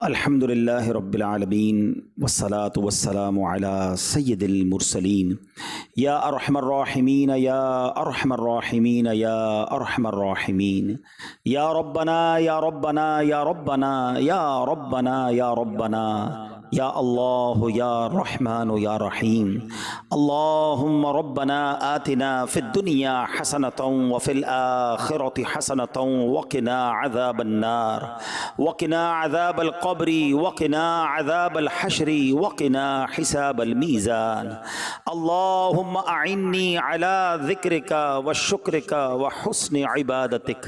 अल्हम्दुलिल्लाहि रब्बिल आलमीन वस्सलातु वस्सलामु अला सय्यिदिल मुरसलीन या अरहमर राहिमीन या अरहमर राहिमीन या अरहमर राहिमीन या रब्बना या रब्बना या रब्बना या रब्बना या रब्बना या अल्लाह या रहमान या रहीम। अल्लाहुम्मा रब्बना आतिना फिद दुनिया हसनतन व फिल आखिरति हसनतन वक़िना अज़ाबन नार वक़िना अज़ाबल क़ब्री वक़िना अज़ाबल हश्री वक़िना हिसाबल मीज़ान। अल्लाहुम्मा अइन्नी अला ज़िक्रिका व शुक्रिका व हुस्नि इबादतिक।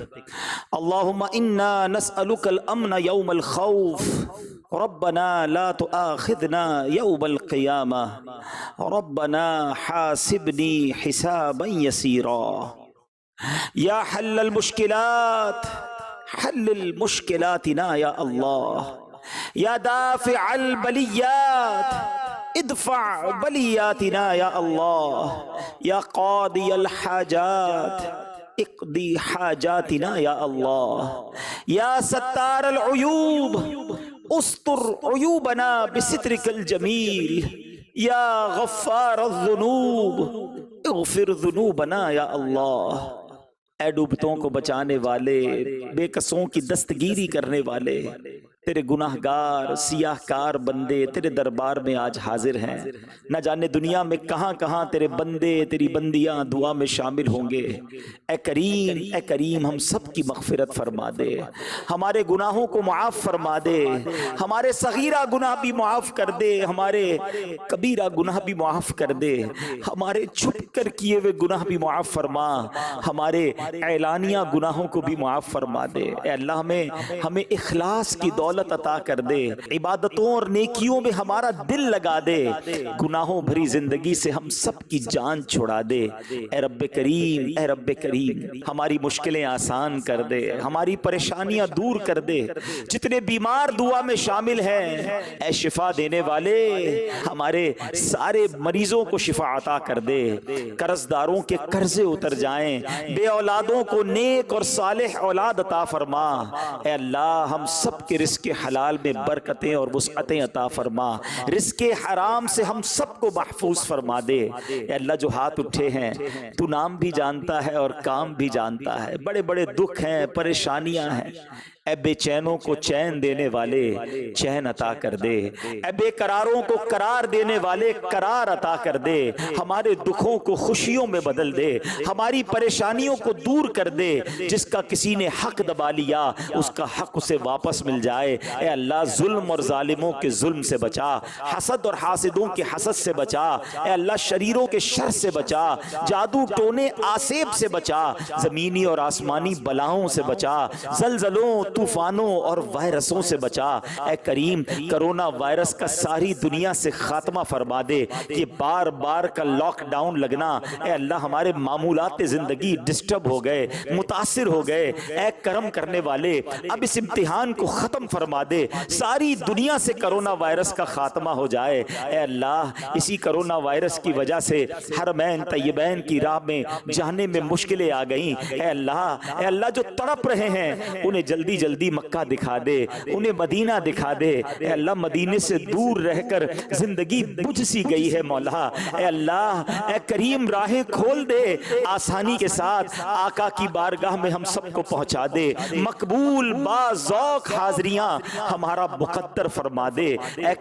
अल्लाहुम्मा इन्ना नस्अलुकल अम्न यौमल खौफ रब्बना ला तुआखिज़ना यौमल क़ियामा रब्बना हासिबनी हिसाबन यसीरा। या हल्लल मुश्किलात हल्लिल मुश्किलातिना या अल्लाह। या दाफ़िअल बलियात इदफ़ा बलियातिना या अल्लाह। या क़ादियल हाजात इक़दी हाजातिना या अल्लाह। या सत्तारल उयूब उस्तुर उयूबना बिसित्रिकल जमील। या गफ़्फ़ारज़ ज़ुनूब इग़फ़िर ज़ुनूबना या अल्लाह। ऐ डूबतों को बचाने वाले, बेकसों की दस्तगीरी करने वाले, तेरे गुनाहगार सियाहकार बंदे तेरे दरबार में आज हाजिर हैं। न जाने दुनिया में कहाँ कहाँ तेरे बंदे तेरी बंदियाँ दुआ में शामिल होंगे। ए करीम हम सब की मग़फ़िरत फरमा दे, हमारे गुनाहों को मुआफ़ फरमा दे, हमारे सगीरा गुनाह भी मुआफ़ कर दे, हमारे कबीरा गुनाह भी मुआफ़ कर दे, हमारे छुप कर किए हुए गुनाह भी मुआफ़ फरमा, हमारे ऐलानिया गुनाहों को भी मुआफ़ फरमा दे। ए अल्लाह हमें इखलास की दौलत अता कर दे, इबादतों और नेकियों में हमारा दिल लगा दे, गुनाहों भरी जिंदगी से हम सब की जान छुड़ा दे। ए रब्बे करीम हमारी मुश्किलें आसान कर दे, हमारी परेशानियां दूर कर दे। जितने बीमार दुआ में शामिल हैं, ए शिफा देने वाले हमारे सारे मरीजों को शिफा अता कर दे, कर्जदारों के कर्जे उतर जाएं, बे औलादों को नेक और सालेह औलाद अता फरमा। ए अल्लाह हम सब के रिस्क हलाल में बरकतें और वुसअतें अता फरमा, रिस्के हराम से हम सबको महफूज फरमा दे। अल्लाह जो हाथ उठे हैं तू नाम भी जानता है और काम भी जानता है, बड़े बड़े दुख हैं परेशानियां हैं। ऐ बेचैनों को चैन देने वाले चैन अता कर दे, ऐ बेकरारों को करार देने वाले करार अता कर दे, हमारे दुखों को खुशियों में बदल दे, हमारी परेशानियों को दूर कर दे। जिसका किसी ने हक दबा लिया उसका हक उसे वापस मिल जाए। ऐ अल्लाह जुल्म और जालिमों के जुल्म से बचा, हसद और हासिदों के हसद से बचा। ऐ अल्लाह शरीरों के शर से बचा, जादू टोने आसेब से बचा, जमीनी और आसमानी बलाओं से बचा, जलजलों तूफानों और वायरसों से बचा। ऐ करीम कोरोना वायरस का सारी दुनिया से खात्मा फरमा दे। ये बार बार का लॉकडाउन लगना, ऐ अल्लाह हमारे मामूलात जिंदगी डिस्टर्ब हो गए, मुतासिर हो गए। ऐ करम करने वाले अब इस इम्तिहान को खत्म फरमा दे, सारी दुनिया से कोरोना वायरस का खात्मा हो जाए। ऐ अल्लाह इसी कोरोना वायरस की वजह से हरमैन तय्यबैन की राह में जाने में मुश्किलें आ गई। ऐ अल्लाह जो तड़प रहे हैं उन्हें जल्दी जल्दी मक्का दिखा दे, उन्हें मदीना दिखा दे। ऐ अल्लाह मदीने से दूर रहकर जिंदगी बुझ सी गई है मौला। ऐ अल्लाह ऐ करीम राहें खोल दे, आसानी के साथ आका की बारगाह में हम सबको पहुंचा दे। मकबूल बाज़ौक हाज़रियां हमारा मुक़द्दर फरमा दे। ऐ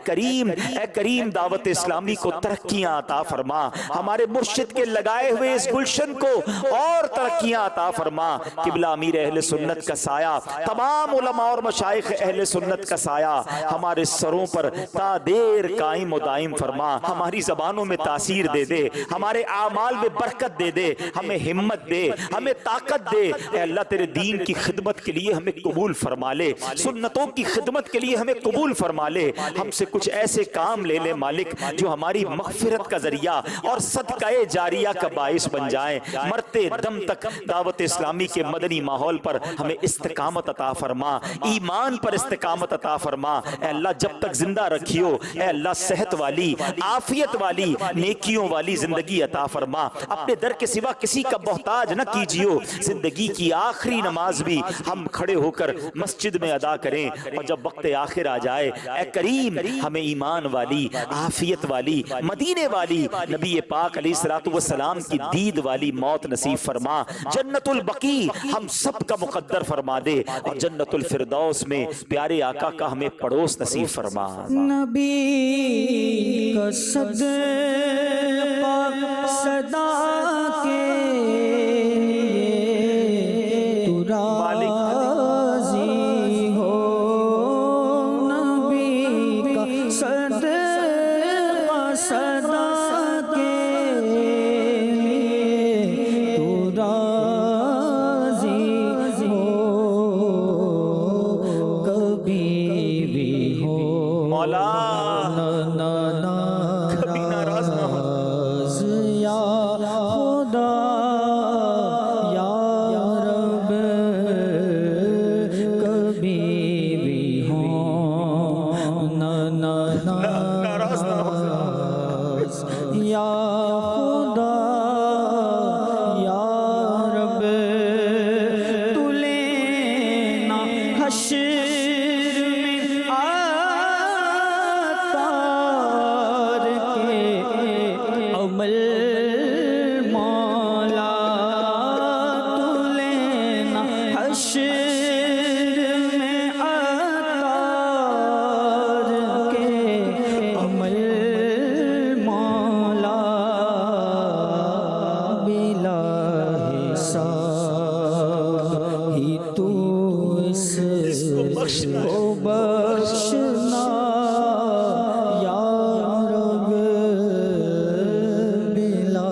करीम दावत इस्लामी को तरक्कियां अता फरमा, हमारे मुर्शिद के लगाए हुए इस गुलशन को और तरक्कियां अता फरमा। किबला अमीर अहले सुन्नत का साया, तमाम उलमा और मशाइख अहले सुन्नत का साया हमारे सरों पर तादेर कायम व दायम फरमा। हमारी ज़बानों में तासीर दे दे, हमारे आमाल में बरकत दे दे, हमें हिम्मत दे, हमें ताकत दे। ऐ अल्लाह तेरे दीन की खिदमत के लिए हमें कबूल फरमा ले, सुन्नतों की खिदमत के लिए हमें कबूल फरमा ले। हमसे कुछ ऐसे काम ले ले मालिक जो हमारी मग़फ़िरत का जरिया और सदक़ाए जारिया का बाइस बन जाए। मरते दम तक दावत इस्लामी के मदनी माहौल पर हमें इस्तिकामत अता फरमा, ईमान पर इस्तिकामत अता फरमा। ऐ अल्लाह जब तक जिंदा रखियो, ऐ अल्लाह सेहत वाली आफियत वाली नेकियों वाली जिंदगी अता फरमा। अपने दर के सिवा किसी का मोहताज न कीजियो। जिंदगी की आखिरी नमाज भी हम खड़े होकर मस्जिद में अदा करें और जब वक्त आखिर आ जाए, ऐ करीम हमें ईमान वाली, आफियत वाली, मदीने वाली, नबी पाक अलैहिस्सलातु वस्सलाम की दीद वाली मौत नसीब फरमा। जन्नतुल बकी हम सब का मुकद्दर फरमा दे और जन्नतुल फिरदौस में प्यारे आका का हमें पड़ोस नसीब फरमा। नबी का सदका सदा के तू राज़ी हो, नबी का सदका सदा के तू राज़ी हो, कभी भी हो मौला कभी नाराज ना हो या खुदा या रब, कभी भी हो नाराज ना हो या खुदा या रब, तू लेना हश्र में आतार के अमल मौला, तू लेना हश्र में आतार के अमल मौला, बिला हिसाब ही तू इसको बख्शना या रब, बिला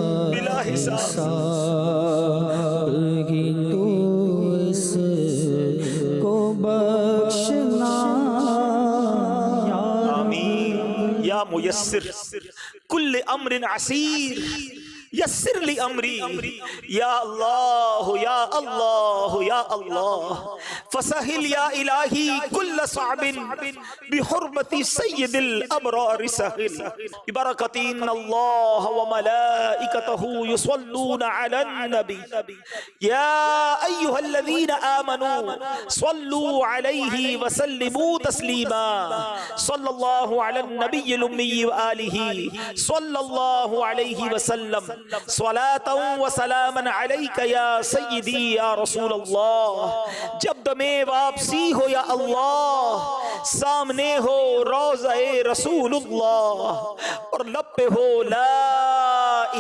हिसाब ही तू इसको बख्शना या आमीन या मुयस्सिर कुल्ल अम्रिन असीर यस्सिर ली अमरी, या अल्लाह या अल्लाह या अल्लाह फसहिल या इलाही कुल्ल साबिन बिहुर्मति सय्यदिल अबरार सहिल बिबरकतिन अल्लाह व मलाइकतहु युसल्लूना अलन नबी या अय्युहल्लज़ीना आमनू सल्लू अलैहि व सल्लिमू तस्लीमा सल्लल्लाहु अलन नबिय्यिल उम्मी व आलिहि सल्लल्लाहु अलैहि वसल्लम स्वलातन व सलामन अलैका या सय्यदी या रसूल अल्लाह। जब दमे वापसी हो या अल्लाह, सामने हो रोज़े रसूलुल्लाह और लब पे हो ला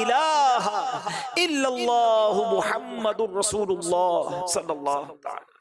इलाहा इल्लल्लाहु मुहम्मदुर रसूलुल्लाह सल्लल्लाहु अलैहि वसल्लम।